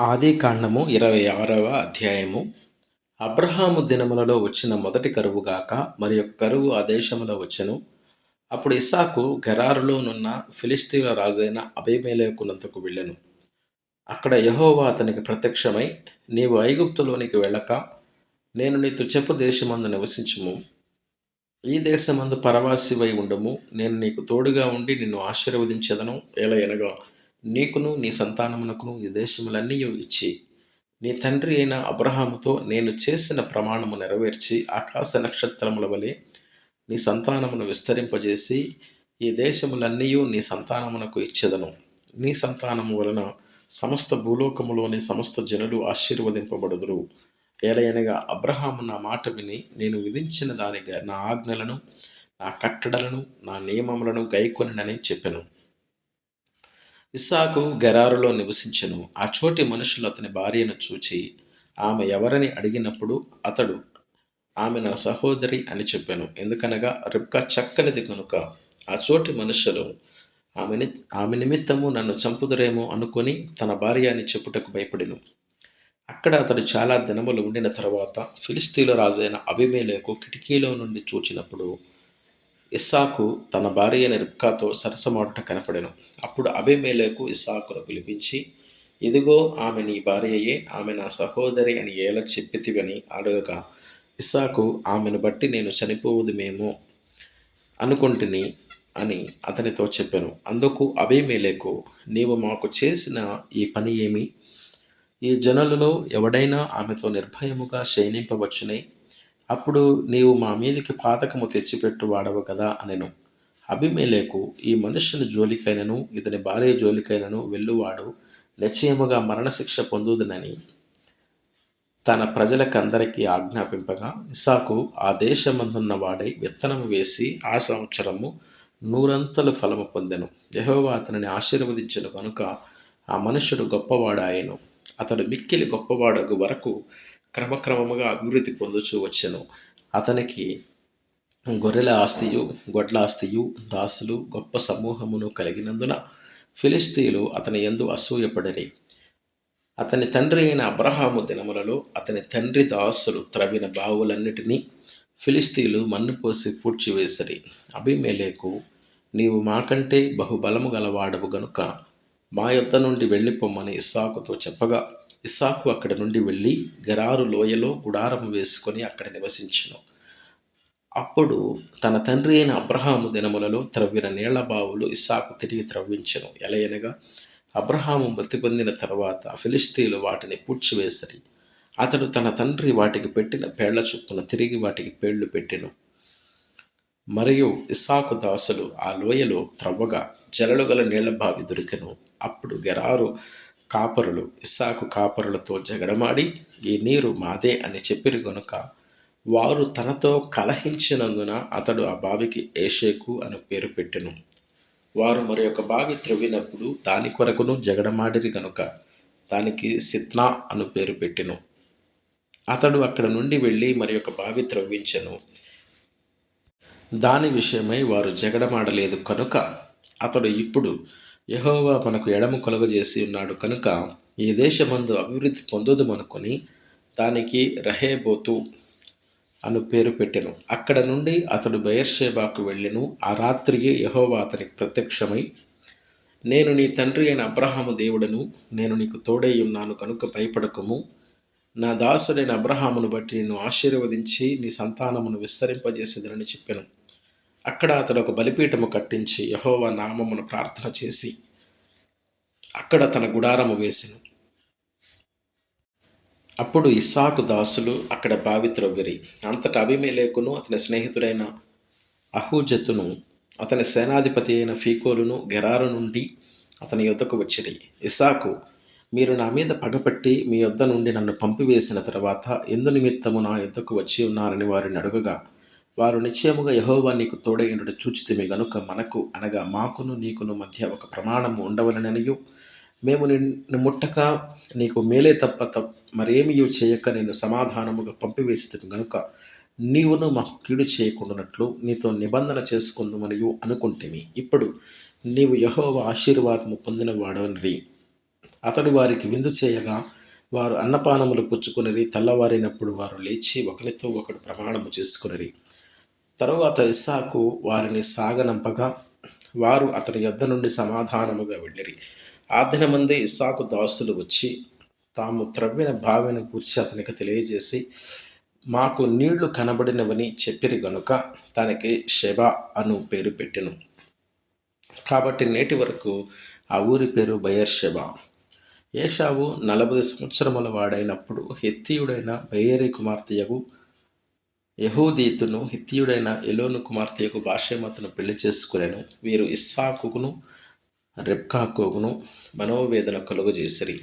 ఆదికాండము 26వ అధ్యాయము. అబ్రహాము దినములలో వచ్చిన మొదటి కరువుగాక మరి ఒక కరువు ఆ దేశములో వచ్చెను. అప్పుడు ఇస్సాకు గెరారులోనున్న ఫిలిష్తీయుల రాజైన అబీమెలెకునొద్దకు వెళ్ళెను. అక్కడ యెహోవా అతనికి ప్రత్యక్షమై, నీవు ఐగుప్తులోనికి వెళ్ళక నేను నీతో చెప్పు దేశమందు నివసించుము. ఈ దేశమందు పరవాసివై ఉండుము. నేను నీకు తోడుగా ఉండి నిన్ను ఆశీర్వదించెదను. ఏలయనగా నీకును నీ సంతానమునకును ఈ దేశములన్నీయు ఇచ్చి నీ తండ్రి అయిన అబ్రహాముతో నేను చేసిన ప్రమాణము నెరవేర్చి ఆకాశ నక్షత్రముల వలె నీ సంతానమును విస్తరింపజేసి ఈ దేశములన్నీయు నీ సంతానమునకు ఇచ్చెదను. నీ సంతానము వలన సమస్త భూలోకములోని సమస్త జనులు ఆశీర్వదింపబడుదురు. ఏలయనగా అబ్రహాము నా మాట విని నేను విధించిన దానిగా నా ఆజ్ఞలను, నా కట్టడలను, నా నియమములను గైకొనెనని చెప్పెను. ఇస్సాకు గెరారులో నివసించెను. ఆ చోటి మనుషులు అతని భార్యను చూచి ఆమె ఎవరని అడిగినప్పుడు అతడు ఆమె నా సహోదరి అని చెప్పాను. ఎందుకనగా రిబ్కా చక్కనిది కనుక. ఆ చోటి మనుషులు ఆమె నిమిత్తము నన్ను చంపుదురేమో అనుకొని తన భార్య అని చెప్పుటకు భయపడిను. అక్కడ అతడు చాలా దినములు ఉండిన తరువాత ఫిలిష్తీయుల రాజైన అబీమెలెకు కిటికీలో నుండి చూచినప్పుడు ఇస్సాకు తన భార్య అయిన రిబ్కాతో సరసమాడుట కనపడెను. అప్పుడు అబీమెలెకు ఇస్సాకును పిలిపించి, ఇదిగో ఆమె నీ భార్యయే, ఆమె నా సహోదరి అని ఏల చెప్పితివని అడగగా, ఇస్సాకు ఆమెను బట్టి నేను చనిపోవుదుమేమో అనుకొంటిని అని అతనితో చెప్పెను. అందుకు అబీమెలెకు, నీవు మాకు చేసిన ఈ పని ఏమి? ఈ జనులలో ఎవడైనా ఆమెతో నిర్భయముగా శయనింపవచ్చునే. అప్పుడు నీవు మా మీదికి పాతకము తెచ్చిపెట్టు వాడవు కదా అనెను. అబీమెలెకు, ఈ మనుష్యుని జోలికైనను ఇతని భార్య జోలికైనను వెళ్ళువాడు నిశ్చయముగా మరణశిక్ష పొందుదునని తన ప్రజలకందరికీ ఆజ్ఞాపింపగా, ఇస్సాకు ఆ దేశమందున్న వాడై విత్తనము వేసి ఆ సంవత్సరము 100 ఫలము పొందెను. యెహోవా అతనిని ఆశీర్వదించెను కనుక ఆ మనుష్యుడు గొప్పవాడాయెను. అతడు మిక్కిలి గొప్పవాడగు వరకు క్రమక్రమముగా అభివృద్ధి పొందుచూ వచ్చెను. అతనికి గొర్రెల ఆస్తియు, గొడ్ల ఆస్తియు, దాసులు, గొప్ప సమూహమును కలిగినందున ఫిలిష్తీయులు అతని యందు అసూయపడిరి. అతని తండ్రి అయిన అబ్రహాము దినములలో అతని తండ్రి దాసులు త్రవ్విన బావులన్నిటినీ ఫిలిష్తీయులు మన్ను పోసి పూడ్చివేసిరి. అబీమెలెకు, నీవు మాకంటే బహుబలము గలవాడవు గనుక మా యొద్ద నుండి వెళ్ళిపోమ్మని ఇస్సాకుతో చెప్పగా, ఇస్సాకు అక్కడి నుండి వెళ్ళి గెరారు లోయలో గుడారము వేసుకొని అక్కడ నివసించెను. అప్పుడు తన తండ్రి అయిన అబ్రహాము దినములలో త్రవ్విన నీళ్ల బావులు ఇస్సాకు తిరిగి త్రవ్వించెను. ఎలయనగా అబ్రహాము మృతి పొందిన తరువాత ఫిలిష్తీయులు వాటిని పూడ్చివేసిరి. అతడు తన తండ్రి వాటికి పెట్టిన పేళ్ల చొప్పున తిరిగి వాటికి పేళ్లు పెట్టెను. మరియు ఇస్సాకు దాసులు ఆ లోయలో త్రవ్వగా జలలు గల నీళ్ల బావి దొరికెను. అప్పుడు గెరారు కాపరులు ఇస్సాకు కాపరులతో జగడమాడి, ఈ నీరు మాదే అని చెప్పిరి గనుక వారు తనతో కలహించినందున అతడు ఆ బావికి ఏషేకు అని పేరు పెట్టెను. వారు మరి ఒక బావి త్రవ్వినప్పుడు దాని కొరకును జగడమాడిరి గనుక దానికి సిత్నా అను పేరు పెట్టెను. అతడు అక్కడ నుండి వెళ్ళి మరి ఒక బావి త్రవ్వించెను. దాని విషయమై వారు జగడమాడలేదు కనుక అతడు ఇప్పుడు యెహోవా మనకు ఎడము కలుగజేసి ఉన్నాడు కనుక ఈ దేశమందు అభివృద్ధి పొందుదమనుకొని దానికి రహేబోతు అను పేరు పెట్టెను. అక్కడ నుండి అతడు బెయేర్షెబాకు వెళ్ళెను. ఆ రాత్రియే యెహోవా అతనికి ప్రత్యక్షమై, నేను నీ తండ్రి అయిన అబ్రహాము దేవుడను, నేను నీకు తోడై ఉన్నాను కనుక భయపడకము. నా దాసుడైన అబ్రహామును బట్టి నిన్ను ఆశీర్వదించి నీ సంతానమును విస్తరింపజేసేదనని చెప్పెను. అక్కడ అతడు ఒక బలిపీఠము కట్టించి యెహోవా నామమును ప్రార్థన చేసి అక్కడ తన గుడారము వేసెను. అప్పుడు ఇస్సాకు దాసులు అక్కడ బావి త్రవ్విరి. అంతటా అబీమెలెకును అతని స్నేహితుడైన అహూజతును అతని సేనాధిపతి అయిన ఫీకోలును గెరారు నుండి అతని యొద్దకు వచ్చిరి. ఇస్సాకు, మీరు నా మీద పగపట్టి మీ యొద్ద నుండి నన్ను పంపివేసిన తర్వాత ఎందు నిమిత్తము నా యొద్దకు వచ్చి ఉన్నారని వారిని అడుగగా, వారు నిశ్చయముగా యెహోవా నీకు తోడైనడు చూచితిమి గనుక మనకు అనగా మాకును నీకును మధ్య ఒక ప్రమాణము ఉండవలననియు, మేము నిన్ను ముట్టక నీకు మేలే తప్ప మరేమియూ చేయక నేను సమాధానముగా పంపివేసితిమి గనుక నీవును మాకు కీడు చేయకుండానట్లు నీతో నిబంధన చేసుకుందుమనియు అనుకుంటిమి. ఇప్పుడు నీవు యెహోవా ఆశీర్వాదము పొందిన వాడవనిరి. అతడు వారికి విందు చేయగా వారు అన్నపానములు పుచ్చుకొనిరి. తెల్లవారినప్పుడు వారు లేచి ఒకరితో ఒకడు ప్రమాణము చేసుకొనిరి. తరువాత ఇస్సాకు వారిని సాగనంపగా వారు అతని యొద్ద నుండి సమాధానముగా వెళ్ళిరి. ఆ దినమందే ఇస్సాకు దాసులు వచ్చి తాము త్రవ్విన బావిని గూర్చి అతనికి తెలియజేసి, మాకు నీళ్లు కనబడినవని చెప్పిరి గనుక దానికి షెబా అను పేరు పెట్టెను. కాబట్టి నేటి వరకు ఆ ఊరి పేరు బెయేర్షెబా. ఏశావు 40 సంవత్సరముల వాడైనప్పుడు హిత్తీయుడైన బెయేరీ కుమార్తెయగు యెహూదీతును హిత్తీయుడైన ఎలోను కుమార్తెయగు బాషెమతును పెళ్లి చేసుకొనెను. వీరు ఇస్సాకును రెబ్కాకును మనోవేదన కలుగజేసిరి.